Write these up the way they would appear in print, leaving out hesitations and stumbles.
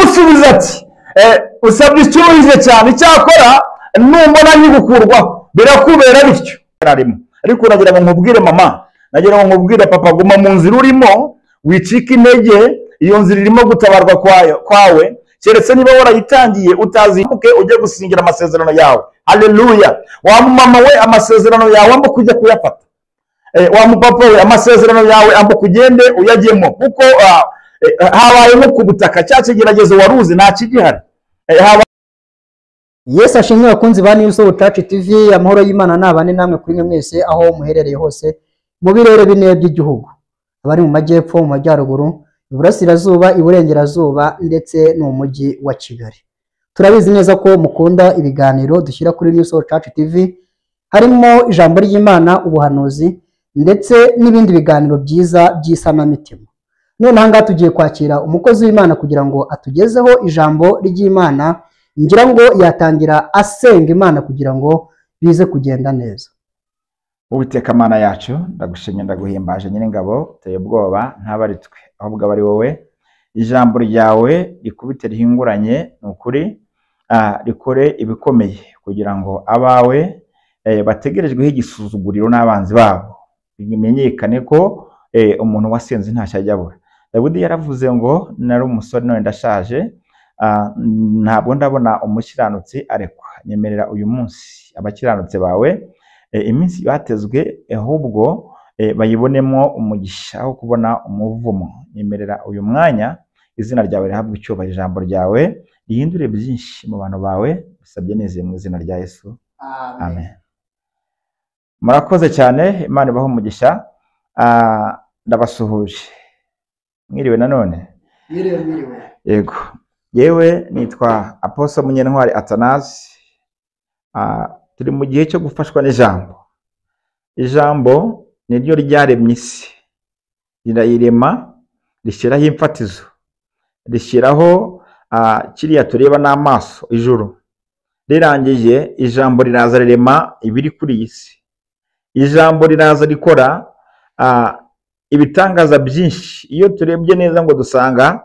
aramusubiza ati usabye icyubahiro cyane, icyakora numbona nyigukurwaho birakubera bityo. Ariko nagira ngo nkubwire mama, nagira ngo nkubwire papa, guma mu nzira urimo, wicika intege. Iyo nzira irimo gutabarwa kwawe, keretse niba warayitangiye utazibuke ujye gusingira amasezerano yawe. Haleluya. Wa mama we, amasezerano yawe ambo kujya kuyafata. Wa mupapa we, amasezerano yawe ambo kugende uyagemo, kuko habaye nko ku butaka, cya kigeragezo waruzi nta kigihari. Yesu ashimwe abakunzi ba New Soul Touch TV, amahoro y'Imana nabane namwe kuri mwe mwese aho muherereye hose mu birere bine by'igihugu, abari mu majyepfo, mu majyaruguru, iburasirazuba, iburengerazuba ndetse no mu mujyi wa Kigali. Turabizi neza ko mukunda ibiganiro dushyira kuri New Soul Touch TV, harimo ijambo ry'Imana, ubuhanuzi ndetse n'ibindi biganiro byiza by'isanamitima. None aha ngaha tugiye kwakira umukozi w'Imana kugira ngo atugezeho ijambo ry'Imana. Ngira ngo yatangira asenga Imana kugira ngo bize kugenda neza. Uwiteka Mana yacu, ndagushimye ndaguhimbaje Nyiringabo, uteye ubwoba ntabari twe ahubwo abari wowe. Ijambo ryawe rikubite rihinguranye n'ukuri, rikore ibikomeye kugira ngo abawe bategerejweho igisuzuguriro n'abanzi babo bimenyekane ko umuntu wasenze ntacyo ajya abura. Dawidi yaravuze ngo nari umusore none ndashaje, ntabwo ndabona umukiranutsi arekwa. Nyemerera uyu munsi abakiranutse bawe iminsi batezwe ahubwo bayibonemo umugisha aho kubona umuvumo. Nyemerera uyu mwanya izina ryawe rihabwe icyubahiro, ijambo ryawe rihindure byinshi mu bantu bawe, bisabye neza mu izina rya Yesu, amen. Murakoze cyane, Imana ibahe umugisha. Ndabasuhuje, mwiriwe nanone. Mwiriwe. Yego, yewe nitwa Apostle Munyentwari Athanase. Turi mu gihe cyo gufashwa n'ijambo. Ijambo ni ryo ryaremye isi, rirayirema, rishyiraho imfatizo, rishyiraho kiriya tureba n'amaso, ijuru. Rirangije ijambo riraza rirema ibiri kuri iyi si. Ijambo riraza rikora ibitangaza byinshi. Iyo turebye neza ngo dusanga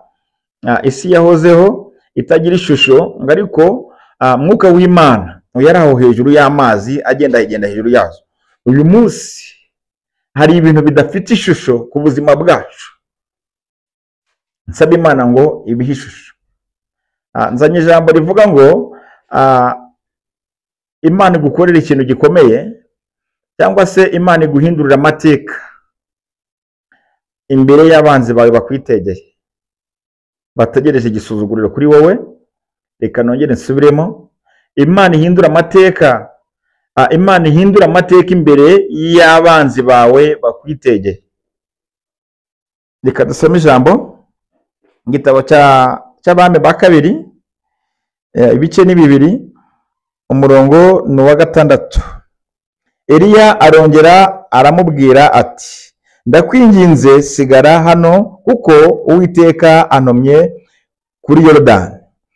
isi yahozeho itagira ishusho, ngo ariko mwuka w'Imana yaraho hejuru y'amazi agenda hejuru yazo. Uyu munsi hari ibintu bidafite ishusho ku buzima bwacu. Nsaba Imana ngo ibihe ishusho. Nzanye ijambo rivuga ngo Imana igukorera ikintu gikomeye, cyangwa se Imana iguhindurira amateka imbere y'abanzi bawe bakwitegeye, bategereje igisuzuguriro kuri wowe. Reka nongere nsubiremo, Imana ihindura amateka, Imana ihindura amateka imbere y'abanzi bawe bakwitegeye. Reka dusome ijambo igitabo cy'Abami ba kabiri, ibice ni 2, umurongo ni wa 6. Eliya arongera aramubwira ati, ndakwinginze sigara hano kuko Uwiteka antumye kuri Yorodani.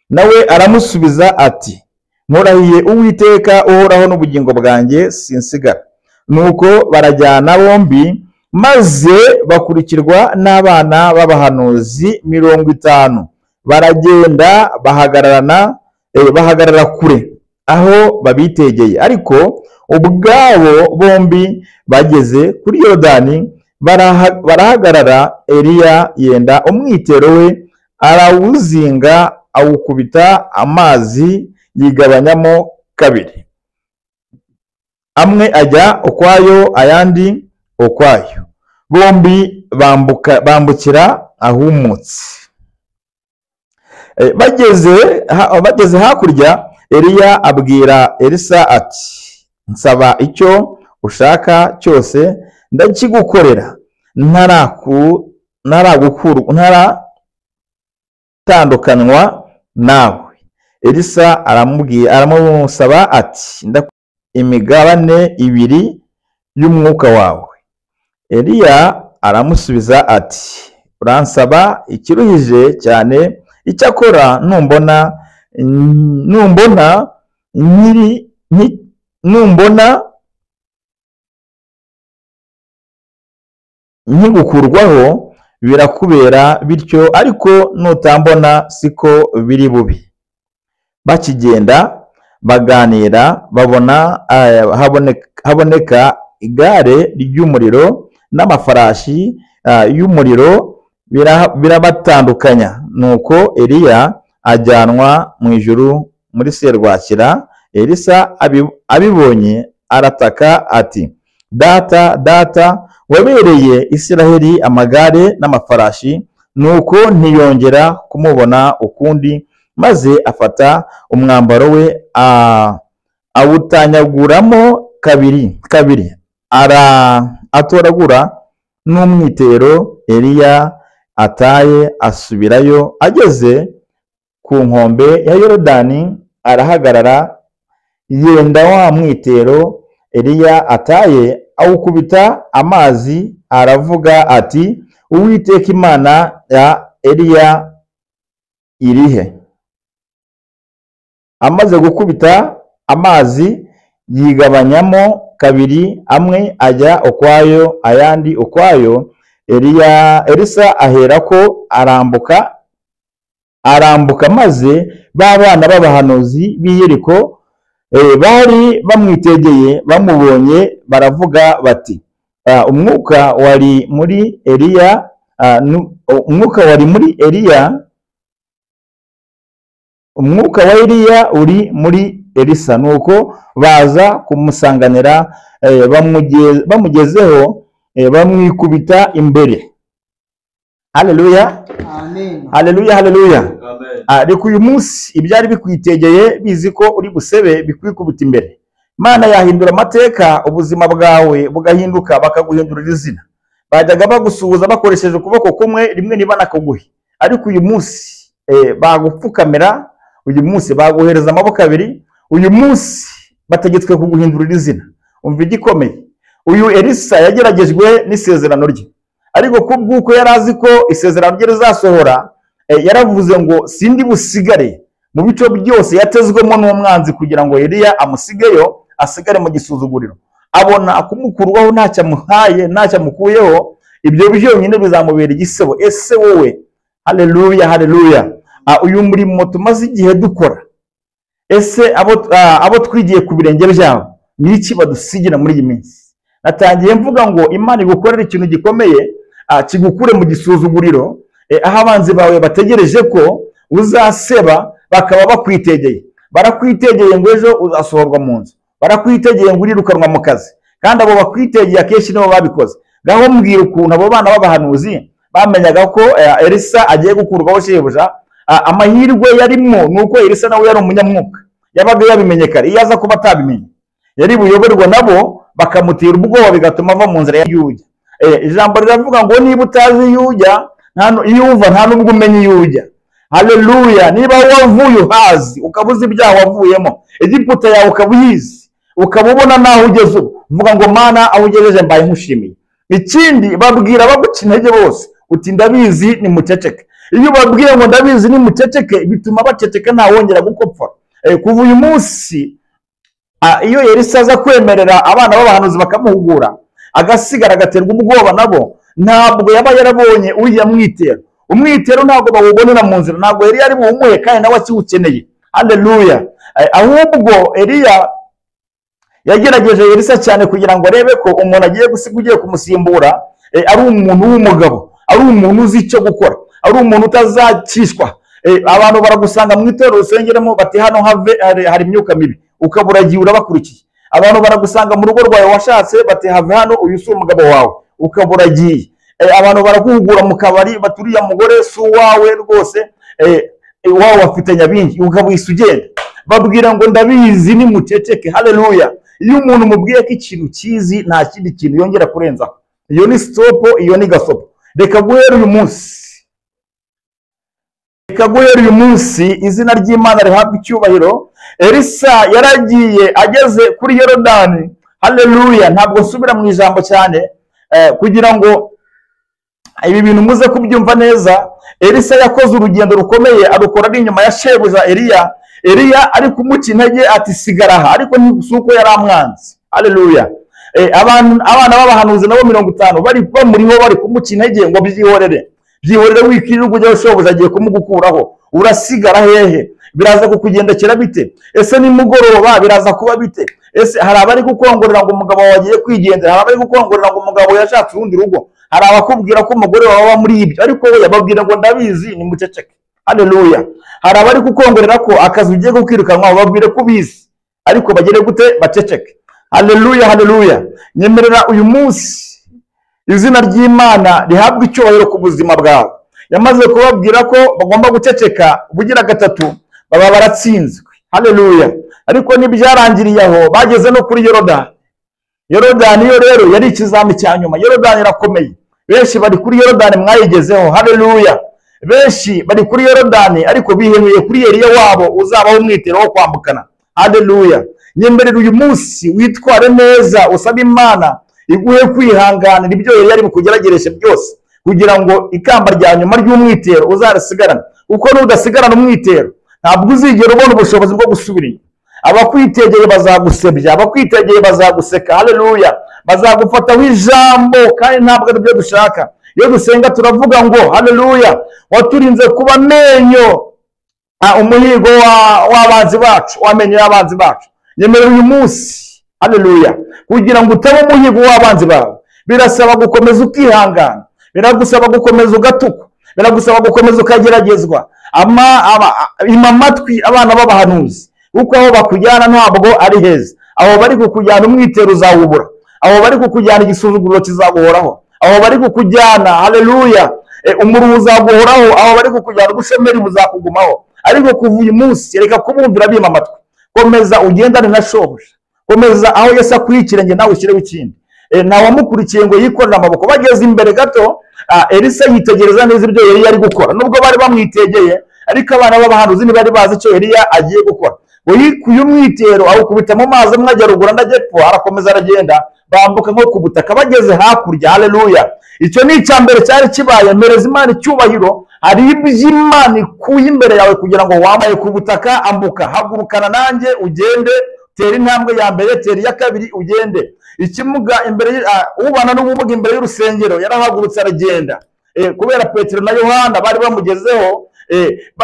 Nawe aramusubiza ati, nkurahiye Uwiteka uhoraho n'ubugingo bwanjye sinsigara. Nuko barajyana bombi, maze bakurikirwa n'abana b'abahanuzi 50. Baragenda bahagarara kure aho babitegeye, ariko ubwabo bombi bageze kuri Yorodani barahagarara. Eliya yenda umwitero we, arawuzinga, awukubita, amazi yigabanyamo 2, amwe ajya ukwayo ayandi ukwayo, bombi bambukira ahumutse. Bageze hakurya, Eliya abwira Elisa ati, nsaba icyo ushaka cyose ndakigukorera, ntaratandukanywa nawe. Elisa aramusaba ati, imigabane 2 y'umwuka wawe. Eliya aramusubiza ati, uransaba ikiruhije cyane, icyakora numbona nkigukurwaho birakubera bityo, ariko nutambona siko biri bubi. Bakigenda baganira, babona haboneka igare ry'umuriro n'amafarashi y'umuriro birabatandukanya. Nuko Eliya ajyanwa mu ijuru muri serwakira. Elisa abibonye arataka ati, data, data, wabereye Isiraheli amagare n'amafarashi. Nuko ntiyongera kumubona ukundi, maze afata umwambaro we awutanyaguramo kabiri, atoragura n'umwitero Eliya ataye, asubirayo. Ageze ku nkombe ya Yorodani arahagarara, yenda wa mwitero Eliya ataye, awukubita amazi, aravuga ati, Uwiteka Imana ya Eliya irihe? Amaze gukubita amazi yigabanyamo kabiri, amwe ajya ukwayo ayandi ukwayo. Elisa aherako arambuka, maze ba bana b'abahanuzi b'i Yeriko bari bamwitegeye bamubonye baravuga bati, umwuka wari muri Eliya umwuka wa Eliya uri muri Elisa. Nuko baza kumusanganira, bamugezeho, bamwikubita imbere. Haleluya, Amen. haleluya, haleluya. Ariko uyu munsi ibyari bikwitegeye bizi ko uri busebe bikwikubita imbere. Imana yahindura amateka, ubuzima bwawe bugahinduka, bakaguhindurira izina. Bajyaga bagusuhuza bakoresheje ukuboko kumwe, rimwe niba nakaguhe. Ariko uyu munsi bagupfukamira, uyu munsi baguhereza amaboko abiri, uyu munsi bategetswe kuguhindurira izina. Umva igikomeye, uyu Elisa yageragejwe n'isezerano rye, ariko kubw'uko yari azi ko isezerano rye rizasohora, yaravuze ngo sindi busigare mu bice byose yatezwemo n'umwanzi, kugira ngo Eliya amusigeyo, asigare mu gisuzuguriro. Abona kumukurwaho ntacyo amuhaye, ntacyo amukuyeho, ibyo byonyine bizamubera igisebo. Ese wowe, haleluya, haleluya, uyu murimo tumaze igihe dukora, ese abo twigiye ku birenge byabo ni iki badusigira muri iyi minsi? Natangiye mvuga ngo Imana igukorera ikintu gikomeye, kigukure mu gisuzuguriro, aho abanzi bawe bategereje ko uzaseba, bakaba bakwitegeye. Barakwitegeye ngo ejo uzasohorwa mu nzu, barakwitegeye ngo urirukanwa mu kazi, kandi abo bakwitegeye akenshi nibo babikoze. Ngaho mbwira ukuntu abo bana b'abahanuzi bamenyaga ko Elisa agiye gukurwaho shebuja. Amahirwe yarimo nuko Elisa nawe yari umunyamwuka, yabaga yabimenye kare. Iyo aza kuba atabimenye, yari buyoborwa nabo bakamutera ubwoba, bigatuma ava mu nzira y'ujya. Ijambo riravuga ngo niba utazi iyo ujya, iyo uva nta nubwo umenya iyo ujya. Haleluya. Niba wavuye uhazi, ukabuza ibyaha wavuyemo, Egiputa yawe ukaba uyizi, ukaba ubona naho ugeze ubu, uvuga ngo Mana aho ugejeje mbaye nkushimiye. Ikindi babwira baguca intege bose uti ndabizi ni muceceke. Iyo babwiye ngo ndabizi ni muceceke, bituma baceceka nta wongera gukopfora. Kuva uyu munsi iyo Elisa aza kwemerera abana b'abahanuzi bakamuhugura, agasigara agaterwa ubwoba nabo, ntabwo yaba yarabonye uriya mwitero. Umwitero ntabwo bawubonera mu nzira, ntabwo Eliya ari buwumuhe kandi nawe akiwukeneye. Haleluya. Ahubwo Eliya yagerageje Elisa cyane kugira ngo arebe ko umuntu agiye gusiga ugiye kumusimbura ari umuntu w'umugabo, ari umuntu uzi icyo gukora, ari umuntu utazacishwa. Abantu baragusanga mu itorero usengeramo bati hano hari imyuka mibi, ukaburagiye urabakurikiye. Abantu baragusanga mu rugo rwawe washatse bati have hano uyu si umugabo wawe, ukaburagiye. Abantu baraguhugura mu kabari baturiya mugore si uwawe rwose, iwawe afite nyabingi, ukabwisa ugenda. Babwira ngo ndabizi ni muceceke. Haleluya. Iyo umuntu mubwiye ko ikintu kizi, nta kindi kintu yongera kurenzaho. Iyo ni stopo, iyo ni gasopo. Reka guhera uyu munsi izina ry'Imana rihabwa icyubahiro. Elisa yaragiye ageze kuri Yorodani. Haleluya. Ntabwo nsubira mu ijambo cyane kugira ngo ibi bintu muze kubyumva neza. Elisa yakoze urugendo rukomeye, arukora ari inyuma ya shebuja Eliya ari kumuca intege ati sigara aha, ariko si uko yari amwanzi. Haleluya. Abana b'abahanuzi nabo 50 bari bamuriho bari kumuca intege ngo byihorere. byihorere wikirirwa ujya shobuja agiye kumugukuraho, urasigara hehe? Biraza kukugendekera bite? Ese nimugoroba biraza kuba bite? Ese hari abari kukongorera ngo umugabo wawe agiye kwigendera, hari abari kukongorera ngo umugabo yashatse urundi rugo, hari abakubwira ko umugore wawe aba muri ibyo, ariko we yababwira ngo ndabizi ni muceceke. Haleluya. Hari abari kukongorera ko akazi ugiye kukwirukanwa, babwire ko ubizi, ariko bagere gute? Baceceke. Haleluya, haleluya. Nyemerera uyu munsi izina ry'Imana rihabwa icyubahiro ku buzima bwawe. Yamaze kubabwira ko bagomba guceceka, bugira gatatu baba baratsinzwe. Haleluya. Ariko nibyarangiriye aho bageze no kuri Yorodani. Yorodani yo rero yari ikizami cya nyuma. Yorodani irakomeye. Benshi bari kuri Yorodani mwayigezeho. Haleluya. Benshi bari kuri Yorodani ariko bihenuye kuri Eliya wabo uzabaho umwitero wo kwambukana. Haleluya. Nyemerera uyu munsi witware neza, usaba Imana iguhe kwihanganira ibyo Eliya ari bukugeragereshe byose, kugira ngo ikamba rya nyuma ry'umwitero uzarasigarane. Uko nudasigarana umwitero ntabwo uzigera ubona ubushobozi bwo gusubira inyuma. Abakwitegeye bazagusebya, abakwitegeye bazaguseka. Haleluya. Bazagufataho ijambo kandi ntabwo ari byo dushaka. Iyo dusenga turavuga ngo haleluya, waturinze kuba amenyo umuhigo w'abanzi bacu, wamenyo y'abanzi bacu. Nyemerera uyu munsi haleluya, kugira ngo utaba umuhigo w'abanzi bawe birasaba gukomeza ukihangana, biragusaba gukomeza ugatukwa, biragusaba gukomeza ukageragezwa. Ima amatwi abana b'abahanuzi, kuko aho bakujyana ntabwo ari heza. Aho bari kukujyana umwitero uzawubura, aho bari kukujyana igisuzuguriro kizaguhoraho, aho bari kukujyana haleluya umuruho uzaguhoraho, aho bari kukujyana ubushomeri buzakugumaho. Ariko kuva uyu munsi reka kubumvira bima amatwi, komeza ugendane na shobuja, komeza aho Yesu akwikire nge nawe ushyireho ikindi. Ntawamukurikiye ngo yikorere amaboko. Bageze imbere gato Elisa yitegereza neza ibyo Eliya ari gukora, nubwo bari bamwitegeye ariko abana b'abahanuzi ntibari bazi icyo Eliya agiye gukora. Ngo yikuye umwitero awukubita mu mazi, amwe ajya ruguru andi ajya epfo, arakomeza aragenda, bambuka nko ku butaka bageze hakurya. Haleluya. Icyo ni icya mbere cyari kibaye. Mpereza Imana icyubahiro. Hari ibyo Imana ikuye imbere yawe kugira ngo wambaye ku butaka, ambuka, hagurukana nanjye ugende, tera intambwe ya mbere, tera iya kabiri ugende. Ikimuga imbere ubana n'ubumuga imbere y'urusengero yarahagurutse aragenda, kubera Petero na Yohana bari bamugezeho,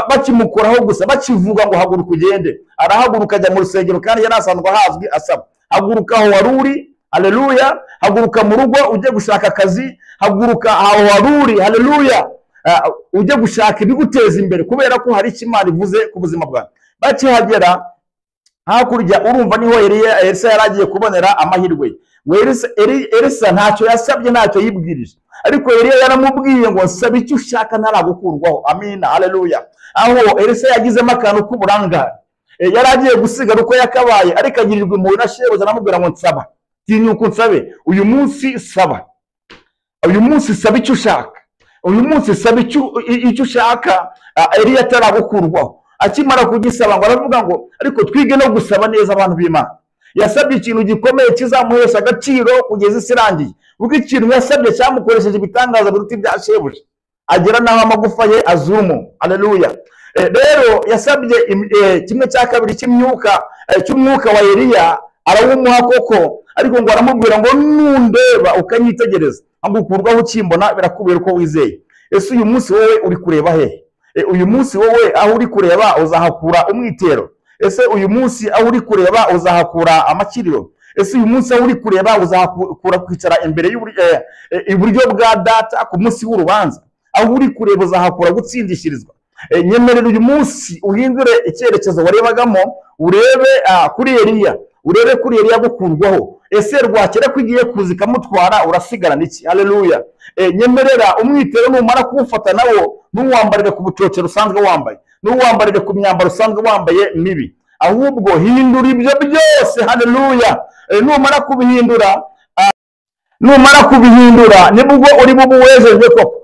bakimukuraho gusa bakivuga ngo haguruka ugende, arahaguruka ajya mu rusengero kandi yanasanzwe ahazwi asaba. Haguruka aho wari uri, haleluya. Haguruka mu rugo ujye gushaka akazi, haguruka aho wari uri, haleluya, ujye gushaka ibiguteza imbere, kubera ko hari icyo Imana ivuze ku buzima bwawe. Bakihagera hakurya urumva niho Elisa yari agiye kubonera amahirwe. Elisa ntacyo yasabye, ntacyo yibwirije, ariko Eliya yaramubwiye ngo nsaba icyo ushaka ntaragukurwaho. Amina, haleluya. Aho Elisa yagizemo akantu k'uburangare, yari agiye gusigara uko yakabaye, ariko agirirwa impuhwe na shebuja, aramubwira ngo nsaba, tinyuka unsabe uyu munsi, saba uyu munsi, saba icyo ushaka uyu munsi, saba icyo ushaka. Eliya ataragukurwaho. Akimara kugisaba ngo aravuga ngo ariko twige no gusaba neza abantu b'Imana. Yasabye ikintu gikomeye kizamuhesha agaciro kugeza isi irangiye, ubwo ikintu yasabye cyamukoresheje ibitangaza biruta ibya shebuja, agera naho amagufa ye azumu. Haleluya. Rero yasabye kimwe cya kabiri cy'umwuka wa Eliya, arawumuha koko, ariko ngo aramubwira ngo nundeba ukanyitegereza agukurwaho ukimbona birakubera uko wizeye. Ese uyu munsi wowe uri kureba hehe? Uyu munsi wowe aho uri kureba uzahakura umwitero? Ese uyu munsi aho uri kureba uzahakura amakiriro? Ese uyu munsi aho uri kureba uzahakura kwicara imbere iburyo bwa data ku munsi w'urubanza? Aho uri kureba uzahakura gutsindishirizwa? Nyemerera uyu munsi uhindure icyerekezo warebagamo, urebe kuri Eliya, urebe kuri Eliya gukurwaho. Ese rwakera ko igiye kuza ikamutwara urasigarana iki? Haleluya. Nyemerera umwitero numara kuwufata nawo ntuwambarire ku bucocero usanzwe wambaye, ntuwambarire ku myambaro usanzwe wambaye mibi, ahubwo hindura ibyo byose. Haleluya. Numara kubihindura nibwo uri buwejejwe koko.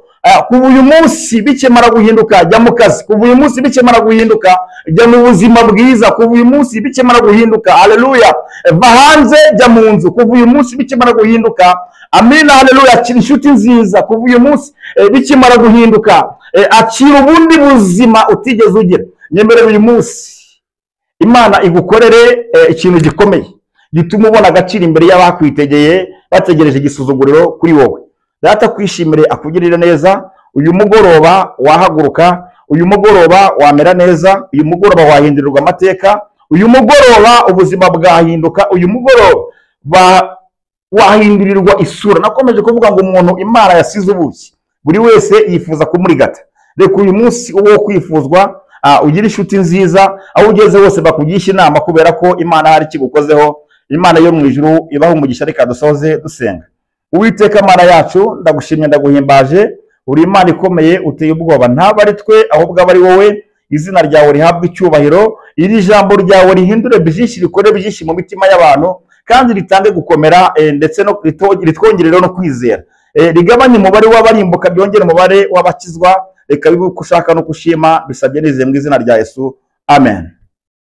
Kuva uyu munsi bikemara guhinduka jya mu kazi, kuva uyu munsi bikemara guhinduka jya mu buzima bwiza, kuva uyu munsi bikemara guhinduka, haleluya, va hanze jya mu nzu, kuva uyu munsi bikemara guhinduka. Amina, haleluya. Akira inshuti nziza, kuva uyu munsi bikemara guhinduka, akira ubundi buzima utigeze ugira. Nyemerera uyu munsi Imana igukorere ikintu gikomeye gituma ubona agaciro imbere y'abakwitegeye bategereje igisuzuguriro kuri wowe. Data kwishimire, akugirire neza, uyu mugoroba wahaguruka, uyu mugoroba wamera neza, uyu mugoroba wahindurirwa amateka, uyu mugoroba ubuzima bwahinduka, uyu mugoroba wahindurirwa isura. Nakomeje kuvuga ngo umuntu Imana yasize ubuki, buri wese yifuza kumurigata. Reka uyu munsi wo kwifuzwa ugira inshuti nziza, aho ugeze hose bakugisha inama, kubera ko Imana hari kigukozeho. Imana yo mu ijuru ibaho umugisha. Reka dusoze dusenga. Uwiteka Mana yacu, ndagushimye ndaguhimbaje, uri Imana ikomeye, uteye ubwoba. Ntabwo ari twe, ahubwo aba ari wowe. Izina ryawe rihabwe icyubahiro, iri jambo ryawe rihindure byinshi, rikore byinshi mu mitima y'abantu, kandi ritange gukomera ndetse no ritwongerera no kwizera, rigabanye umubare w'abarimbuka, byongere umubare w'abakizwa. Reka bibe uko ushaka no kushima, bisabye nizeye mu izina rya Yesu, amen.